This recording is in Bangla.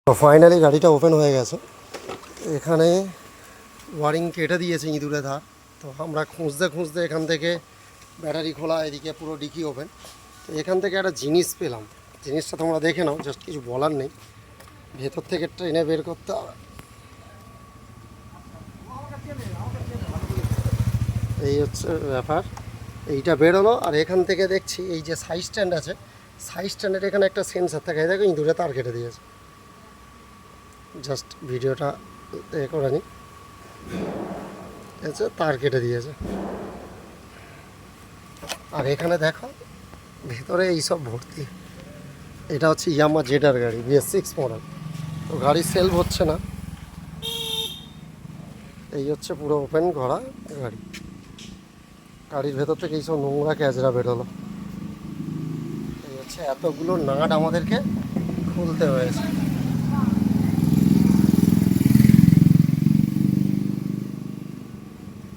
তো ফাইনালি গাড়িটা ওপেন হয়ে গেছে। এখানে ওয়ারিং কেটে দিয়েছে ইঁদুরে ধার। তো আমরা খুঁজতে খুঁজতে এখান থেকে ব্যাটারি খোলা, এদিকে পুরো ডিকি ওপেন। তো এখান থেকে একটা জিনিস পেলাম, জিনিসটা তোমরা দেখে নাও, জাস্ট কিছু বলার নেই। ভেতর থেকে ট্রেনে বের করতে হবে। এই হচ্ছে ব্যাপার, এইটা বেরোলো। আর এখান থেকে দেখছি এই যে সাইড স্ট্যান্ড আছে, সাইড স্ট্যান্ডের এখানে একটা সেন্সার থাকে, দেখো ইঁদুরে তার কেটে দিয়েছে। জাস্ট ভিডিওটা এ করে নিই, ঠিক তার কেটে দিয়েছে। আর এখানে দেখো ভেতরে এইসব ভর্তি। এটা হচ্ছে ইয়ামা জেডার গাড়ি, BS6 মডেল। তো গাড়ি সেল হচ্ছে না। এই হচ্ছে পুরো ওপেন করা গাড়ি। গাড়ির ভেতর থেকে এইসব নোংরা ক্যাজরা বেরোলো। এই হচ্ছে এতগুলো নাট আমাদেরকে খুলতে হয়েছে।